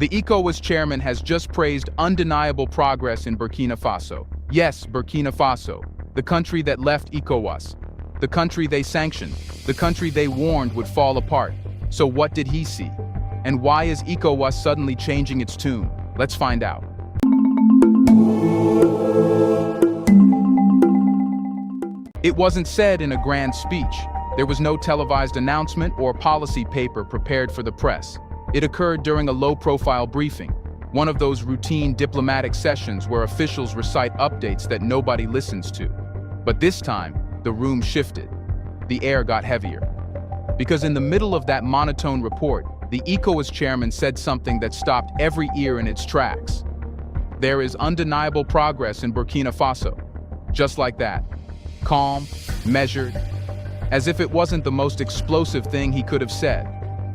The Ecowas chairman has just praised undeniable progress in Burkina Faso. Yes, Burkina Faso, the country that left Ecowas, the country they sanctioned, the country they warned would fall apart. So what did he see? And why is Ecowas suddenly changing its tune? Let's find out. It wasn't said in a grand speech. There was no televised announcement or policy paper prepared for the press. It occurred during a low-profile briefing, one of those routine diplomatic sessions where officials recite updates that nobody listens to. But this time, the room shifted. The air got heavier. Because in the middle of that monotone report, the Ecowas chairman said something that stopped every ear in its tracks. There is undeniable progress in Burkina Faso. Just like that. Calm, measured, as if it wasn't the most explosive thing he could have said.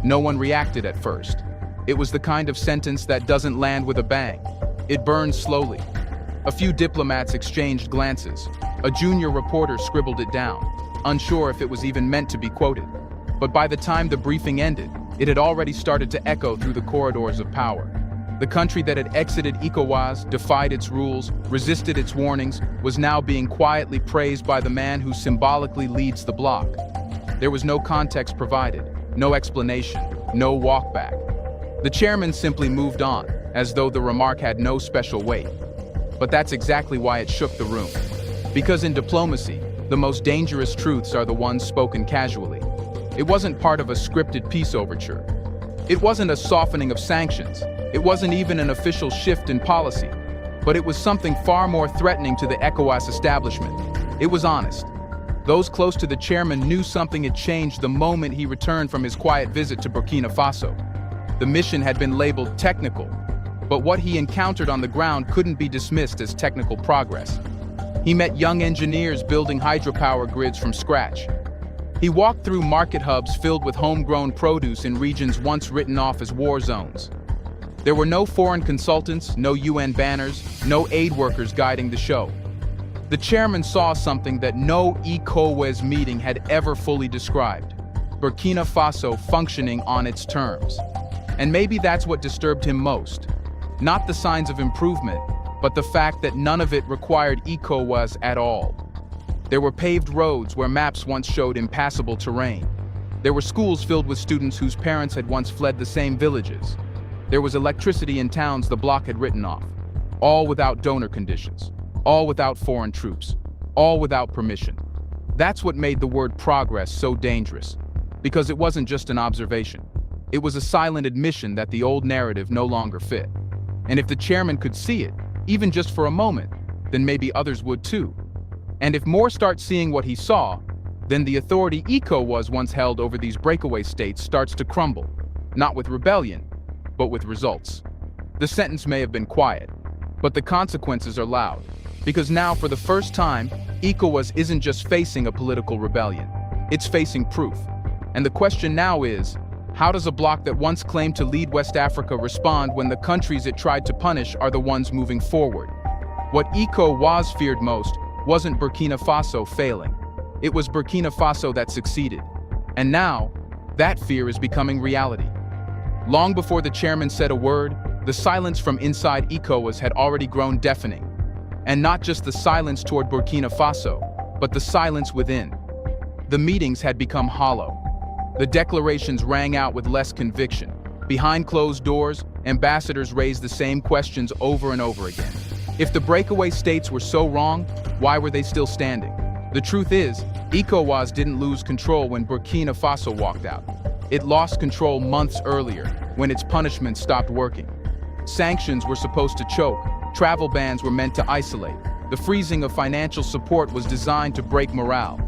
No one reacted at first. It was the kind of sentence that doesn't land with a bang. It burns slowly. A few diplomats exchanged glances. A junior reporter scribbled it down, unsure if it was even meant to be quoted. But by the time the briefing ended, it had already started to echo through the corridors of power. The country that had exited Ecowas, defied its rules, resisted its warnings, was now being quietly praised by the man who symbolically leads the bloc. There was no context provided, no explanation, no walk back. The chairman simply moved on, as though the remark had no special weight. But that's exactly why it shook the room. Because in diplomacy, the most dangerous truths are the ones spoken casually. It wasn't part of a scripted peace overture. It wasn't a softening of sanctions. It wasn't even an official shift in policy. But it was something far more threatening to the Ecowas establishment. It was honest. Those close to the chairman knew something had changed the moment he returned from his quiet visit to Burkina Faso. The mission had been labeled technical, but what he encountered on the ground couldn't be dismissed as technical progress. He met young engineers building hydropower grids from scratch. He walked through market hubs filled with homegrown produce in regions once written off as war zones. There were no foreign consultants, no UN banners, no aid workers guiding the show. The chairman saw something that no Ecowas meeting had ever fully described: Burkina Faso functioning on its terms. And maybe that's what disturbed him most. Not the signs of improvement, but the fact that none of it required Ecowas at all. There were paved roads where maps once showed impassable terrain. There were schools filled with students whose parents had once fled the same villages. There was electricity in towns the bloc had written off, all without donor conditions, all without foreign troops, all without permission. That's what made the word progress so dangerous, because it wasn't just an observation. It was a silent admission that the old narrative no longer fit. And if the chairman could see it, even just for a moment, then maybe others would too. And if more start seeing what he saw, then the authority Ecowas once held over these breakaway states starts to crumble, not with rebellion, but with results. The sentence may have been quiet, but the consequences are loud, because now for the first time, Ecowas isn't just facing a political rebellion, it's facing proof. And the question now is, how does a bloc that once claimed to lead West Africa respond when the countries it tried to punish are the ones moving forward? What Ecowas feared most wasn't Burkina Faso failing. It was Burkina Faso that succeeded. And now, that fear is becoming reality. Long before the chairman said a word, the silence from inside Ecowas had already grown deafening. And not just the silence toward Burkina Faso, but the silence within. The meetings had become hollow. The declarations rang out with less conviction. Behind closed doors, ambassadors raised the same questions over and over again. If the breakaway states were so wrong, why were they still standing? The truth is, Ecowas didn't lose control when Burkina Faso walked out. It lost control months earlier, when its punishment stopped working. Sanctions were supposed to choke, travel bans were meant to isolate. The freezing of financial support was designed to break morale.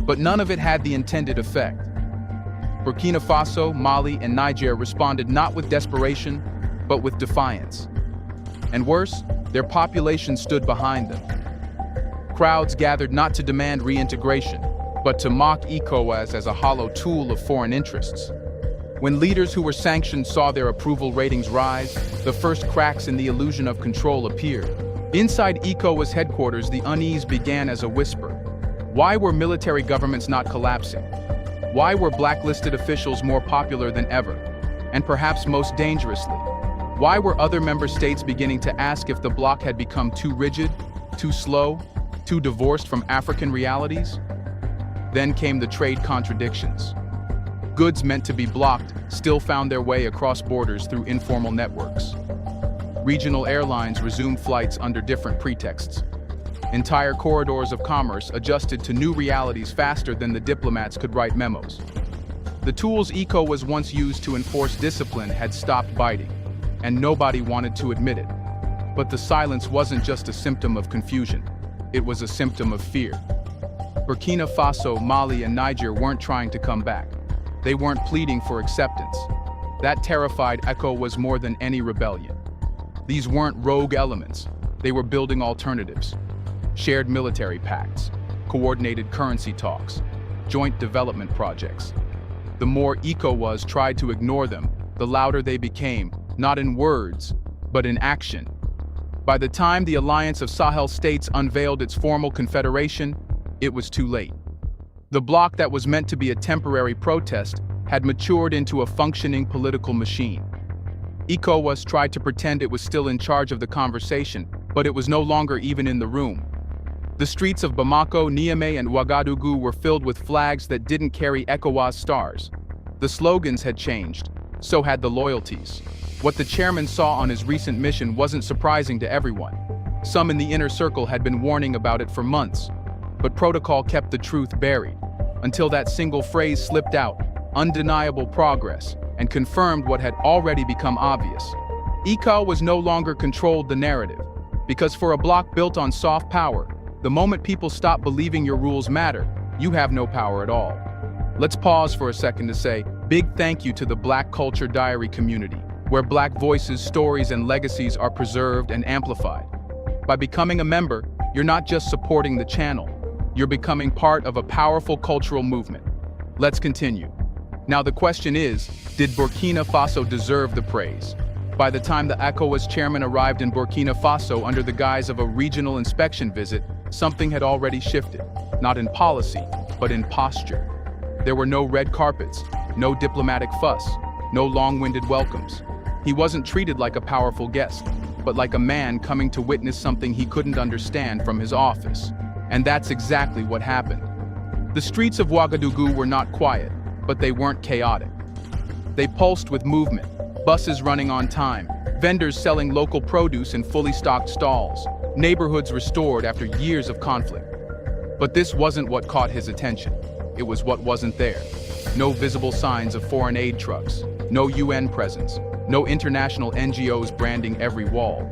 But none of it had the intended effect. Burkina Faso, Mali, and Niger responded not with desperation, but with defiance. And worse, their population stood behind them. Crowds gathered not to demand reintegration, but to mock Ecowas as a hollow tool of foreign interests. When leaders who were sanctioned saw their approval ratings rise, the first cracks in the illusion of control appeared. Inside Ecowas headquarters, the unease began as a whisper. Why were military governments not collapsing? Why were blacklisted officials more popular than ever? And perhaps most dangerously, Why were other member states beginning to ask if the bloc had become too rigid, too slow, too divorced from African realities? Then came the trade contradictions. Goods meant to be blocked still found their way across borders through informal networks. Regional airlines resumed flights under different pretexts. Entire corridors of commerce adjusted to new realities faster than the diplomats could write memos. The tools Ecowas once used to enforce discipline had stopped biting, and nobody wanted to admit it. But the silence wasn't just a symptom of confusion, it was a symptom of fear. Burkina Faso, Mali, and Niger weren't trying to come back. They weren't pleading for acceptance. That terrified Ecowas more than any rebellion. These weren't rogue elements, they were building alternatives. Shared military pacts, coordinated currency talks, joint development projects. The more Ecowas tried to ignore them, the louder they became, not in words, but in action. By the time the Alliance of Sahel States unveiled its formal confederation, it was too late. The bloc that was meant to be a temporary protest had matured into a functioning political machine. Ecowas tried to pretend it was still in charge of the conversation, but it was no longer even in the room. The streets of Bamako, Niamey, and Ouagadougou were filled with flags that didn't carry Ecowas stars. The slogans had changed, so had the loyalties. What the chairman saw on his recent mission wasn't surprising to everyone. Some in the inner circle had been warning about it for months, but protocol kept the truth buried, until that single phrase slipped out, undeniable progress, and confirmed what had already become obvious. Ecowas no longer controlled the narrative, because for a bloc built on soft power, the moment people stop believing your rules matter, you have no power at all. Let's pause for a second to say big thank you to the Black Culture Diary community, where Black voices, stories, and legacies are preserved and amplified. By becoming a member, you're not just supporting the channel, you're becoming part of a powerful cultural movement. Let's continue. Now the question is, did Burkina Faso deserve the praise? By the time the Ecowas chairman arrived in Burkina Faso under the guise of a regional inspection visit, something had already shifted, not in policy, but in posture. There were no red carpets, no diplomatic fuss, no long-winded welcomes. He wasn't treated like a powerful guest, but like a man coming to witness something he couldn't understand from his office. And that's exactly what happened. The streets of Ouagadougou were not quiet, but they weren't chaotic. They pulsed with movement, buses running on time, vendors selling local produce in fully stocked stalls, neighborhoods restored after years of conflict. But this wasn't what caught his attention. It was what wasn't there. No visible signs of foreign aid trucks, no UN presence, no international NGOs branding every wall.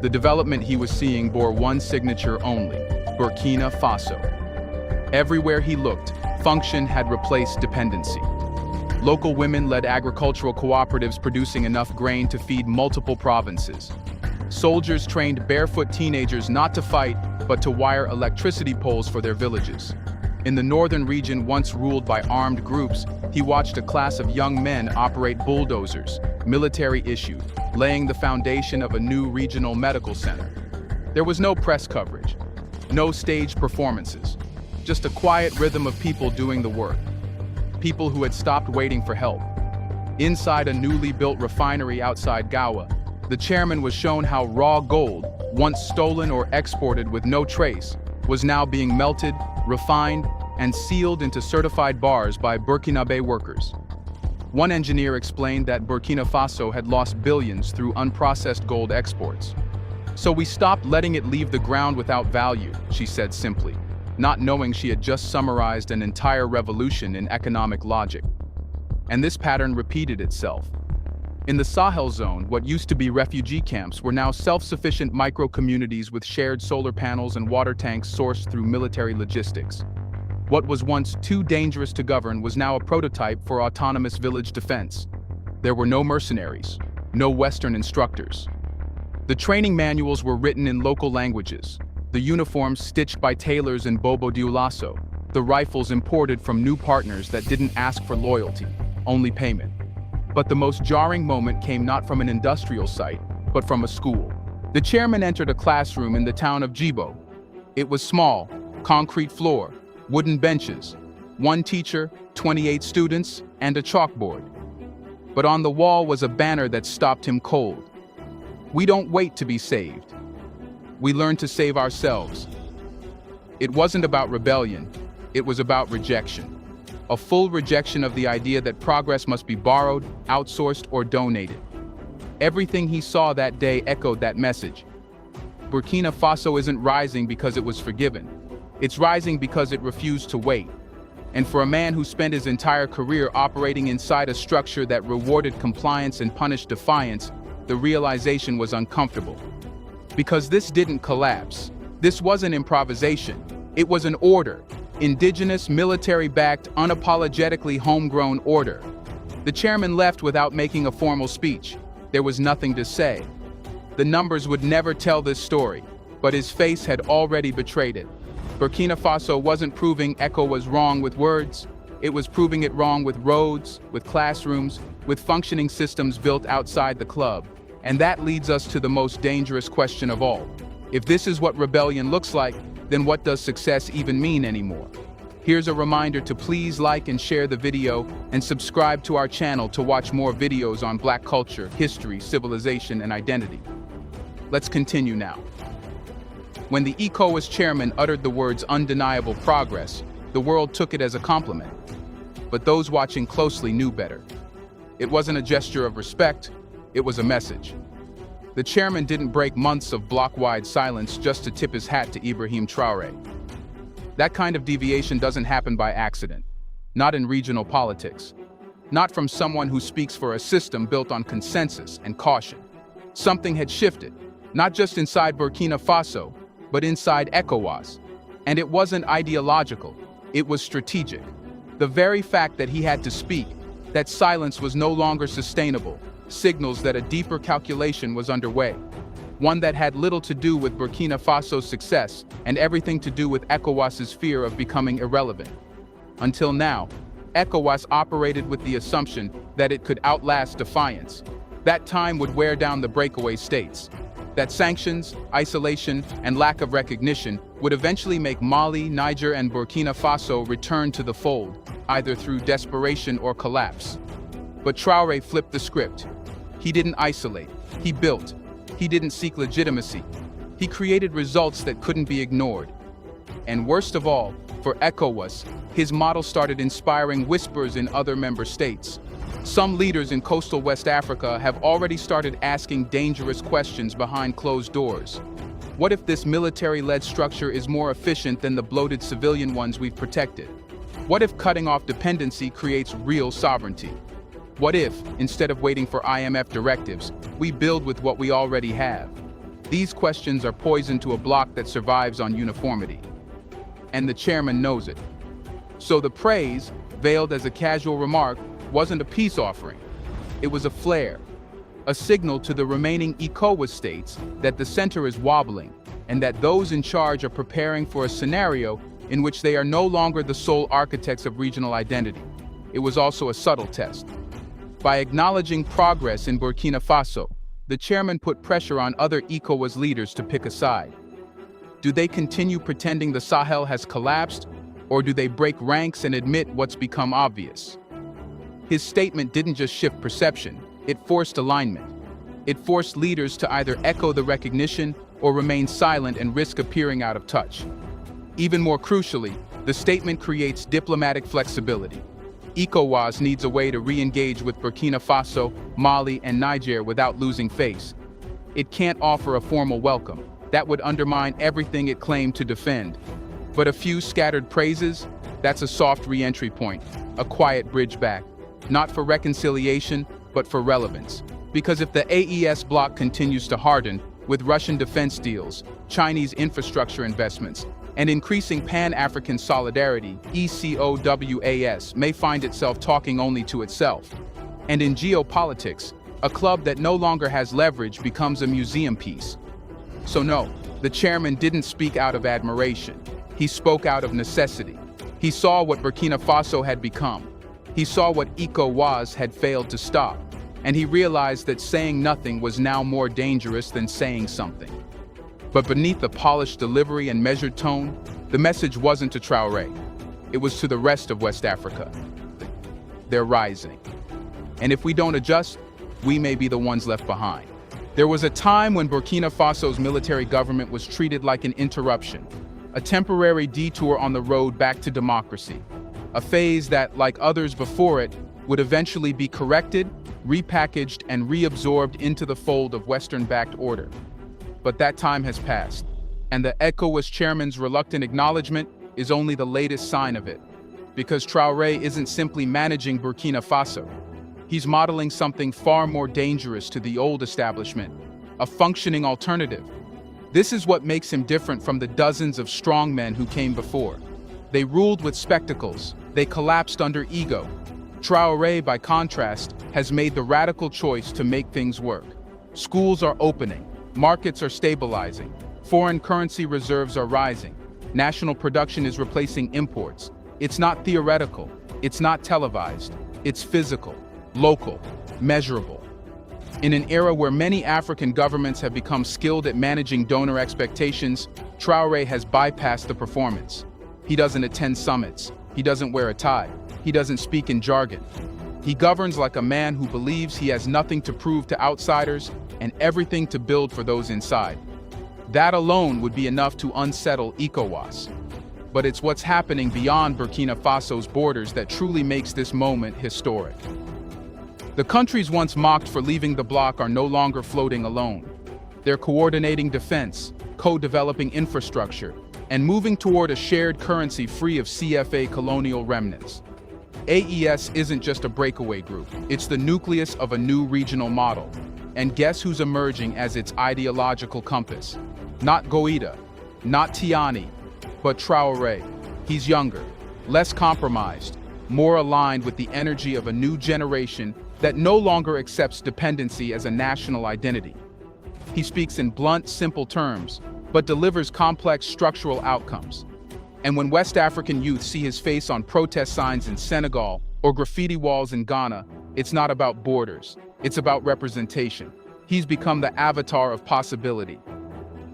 The development he was seeing bore one signature only: Burkina Faso. Everywhere he looked, function had replaced dependency. Local women-led agricultural cooperatives producing enough grain to feed multiple provinces. Soldiers trained barefoot teenagers not to fight, but to wire electricity poles for their villages. In the northern region once ruled by armed groups, he watched a class of young men operate bulldozers, military-issued, laying the foundation of a new regional medical center. There was no press coverage, no staged performances, just a quiet rhythm of people doing the work. People who had stopped waiting for help. Inside a newly built refinery outside Gawa, the chairman was shown how raw gold, once stolen or exported with no trace, was now being melted, refined, and sealed into certified bars by Burkinabe workers. One engineer explained that Burkina Faso had lost billions through unprocessed gold exports. "So we stopped letting it leave the ground without value," she said simply, not knowing she had just summarized an entire revolution in economic logic. And this pattern repeated itself. In the Sahel zone, what used to be refugee camps were now self-sufficient micro-communities with shared solar panels and water tanks sourced through military logistics. What was once too dangerous to govern was now a prototype for autonomous village defense. There were no mercenaries, no Western instructors. The training manuals were written in local languages, the uniforms stitched by tailors in Bobo Dioulasso, the rifles imported from new partners that didn't ask for loyalty, only payment. But the most jarring moment came not from an industrial site, but from a school. The chairman entered a classroom in the town of Djibo. It was small, concrete floor, wooden benches, one teacher, 28 students, and a chalkboard. But on the wall was a banner that stopped him cold. We don't wait to be saved. We learn to save ourselves. It wasn't about rebellion, it was about rejection. A full rejection of the idea that progress must be borrowed, outsourced, or donated. Everything he saw that day echoed that message. Burkina Faso isn't rising because it was forgiven. It's rising because it refused to wait. And for a man who spent his entire career operating inside a structure that rewarded compliance and punished defiance, the realization was uncomfortable. Because this didn't collapse. This wasn't improvisation. It was an order. Indigenous, military-backed, unapologetically homegrown order. The chairman left without making a formal speech. There was nothing to say. The numbers would never tell this story, but his face had already betrayed it. Burkina Faso wasn't proving Ecowas was wrong with words. It was proving it wrong with roads, with classrooms, with functioning systems built outside the club. And that leads us to the most dangerous question of all. If this is what rebellion looks like, then what does success even mean anymore? Here's a reminder to please like and share the video and subscribe to our channel to watch more videos on Black culture, history, civilization, and identity. Let's continue now. When the Ecowas chairman uttered the words undeniable progress, the world took it as a compliment. But those watching closely knew better. It wasn't a gesture of respect, it was a message. The chairman didn't break months of block-wide silence just to tip his hat to Ibrahim Traore. That kind of deviation doesn't happen by accident. Not in regional politics. Not from someone who speaks for a system built on consensus and caution. Something had shifted, not just inside Burkina Faso, but inside Ecowas. And it wasn't ideological, it was strategic. The very fact that he had to speak, that silence was no longer sustainable, signals that a deeper calculation was underway. One that had little to do with Burkina Faso's success and everything to do with ECOWAS's fear of becoming irrelevant. Until now, ECOWAS operated with the assumption that it could outlast defiance. That time would wear down the breakaway states. That sanctions, isolation, and lack of recognition would eventually make Mali, Niger, and Burkina Faso return to the fold, either through desperation or collapse. But Traore flipped the script. He didn't isolate, he built. He didn't seek legitimacy. He created results that couldn't be ignored. And worst of all, for ECOWAS, his model started inspiring whispers in other member states. Some leaders in coastal West Africa have already started asking dangerous questions behind closed doors. What if this military-led structure is more efficient than the bloated civilian ones we've protected? What if cutting off dependency creates real sovereignty? What if, instead of waiting for IMF directives, we build with what we already have? These questions are poison to a bloc that survives on uniformity. And the chairman knows it. So the praise, veiled as a casual remark, wasn't a peace offering. It was a flare, a signal to the remaining ECOWAS states that the center is wobbling and that those in charge are preparing for a scenario in which they are no longer the sole architects of regional identity. It was also a subtle test. By acknowledging progress in Burkina Faso, the chairman put pressure on other ECOWAS leaders to pick a side. Do they continue pretending the Sahel has collapsed, or do they break ranks and admit what's become obvious? His statement didn't just shift perception, it forced alignment. It forced leaders to either echo the recognition or remain silent and risk appearing out of touch. Even more crucially, the statement creates diplomatic flexibility. ECOWAS needs a way to re-engage with Burkina Faso, Mali, and Niger without losing face. It can't offer a formal welcome. That would undermine everything it claimed to defend. But a few scattered praises? That's a soft re-entry point, a quiet bridge back. Not for reconciliation, but for relevance. Because if the AES bloc continues to harden, with Russian defense deals, Chinese infrastructure investments, and increasing Pan-African solidarity, ECOWAS may find itself talking only to itself. And in geopolitics, a club that no longer has leverage becomes a museum piece. So no, the chairman didn't speak out of admiration. He spoke out of necessity. He saw what Burkina Faso had become. He saw what ECOWAS had failed to stop. And he realized that saying nothing was now more dangerous than saying something. But beneath the polished delivery and measured tone, the message wasn't to Traore. It was to the rest of West Africa. They're rising. And if we don't adjust, we may be the ones left behind. There was a time when Burkina Faso's military government was treated like an interruption, a temporary detour on the road back to democracy, a phase that, like others before it, would eventually be corrected, repackaged, and reabsorbed into the fold of Western-backed order. But that time has passed, and the Ecowas chairman's reluctant acknowledgement is only the latest sign of it. Because Traoré isn't simply managing Burkina Faso. He's modeling something far more dangerous to the old establishment, a functioning alternative. This is what makes him different from the dozens of strongmen who came before. They ruled with spectacles, they collapsed under ego. Traoré, by contrast, has made the radical choice to make things work. Schools are opening, markets are stabilizing, foreign currency reserves are rising, national production is replacing imports. It's not theoretical, it's not televised, it's physical, local, measurable. In an era where many African governments have become skilled at managing donor expectations, Traoré has bypassed the performance. He doesn't attend summits, he doesn't wear a tie, he doesn't speak in jargon. He governs like a man who believes he has nothing to prove to outsiders and everything to build for those inside. That alone would be enough to unsettle Ecowas. But it's what's happening beyond Burkina Faso's borders that truly makes this moment historic. The countries once mocked for leaving the bloc are no longer floating alone. They're coordinating defense, co-developing infrastructure, and moving toward a shared currency free of CFA colonial remnants. AES isn't just a breakaway group, it's the nucleus of a new regional model. And guess who's emerging as its ideological compass? Not Goïta, not Tiani, but Traoré. He's younger, less compromised, more aligned with the energy of a new generation that no longer accepts dependency as a national identity. He speaks in blunt, simple terms, but delivers complex structural outcomes. And when West African youth see his face on protest signs in Senegal or graffiti walls in Ghana, it's not about borders, it's about representation. He's become the avatar of possibility.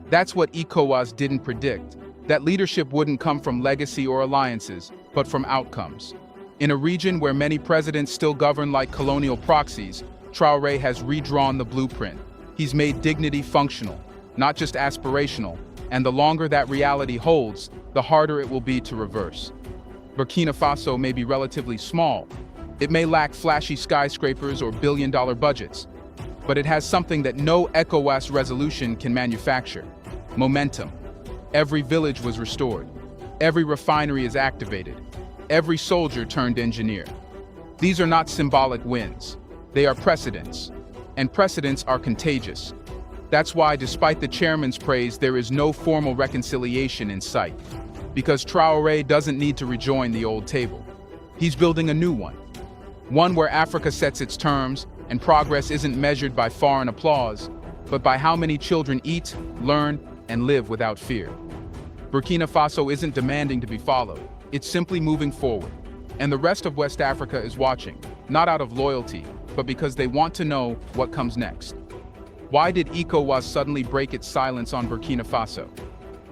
That's what Ecowas didn't predict, that leadership wouldn't come from legacy or alliances, but from outcomes. In a region where many presidents still govern like colonial proxies, Traoré has redrawn the blueprint. He's made dignity functional, not just aspirational, and the longer that reality holds, the harder it will be to reverse. Burkina Faso may be relatively small. It may lack flashy skyscrapers or billion-dollar budgets, but it has something that no ECOWAS resolution can manufacture: momentum. Every village was restored. Every refinery is activated. Every soldier turned engineer. These are not symbolic wins. They are precedents. And precedents are contagious. That's why, despite the chairman's praise, there is no formal reconciliation in sight. Because Traoré doesn't need to rejoin the old table. He's building a new one. One where Africa sets its terms, and progress isn't measured by foreign applause, but by how many children eat, learn, and live without fear. Burkina Faso isn't demanding to be followed. It's simply moving forward. And the rest of West Africa is watching, not out of loyalty, but because they want to know what comes next. Why did ECOWAS suddenly break its silence on Burkina Faso?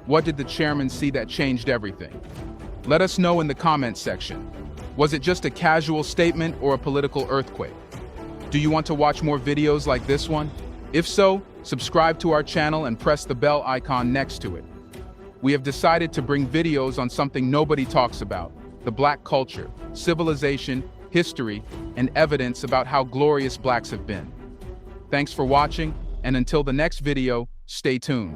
What did the chairman see that changed everything? Let us know in the comments section. Was it just a casual statement or a political earthquake? Do you want to watch more videos like this one? If so, subscribe to our channel and press the bell icon next to it. We have decided to bring videos on something nobody talks about: the Black culture, civilization, history, and evidence about how glorious Blacks have been. Thanks for watching, and until the next video, stay tuned.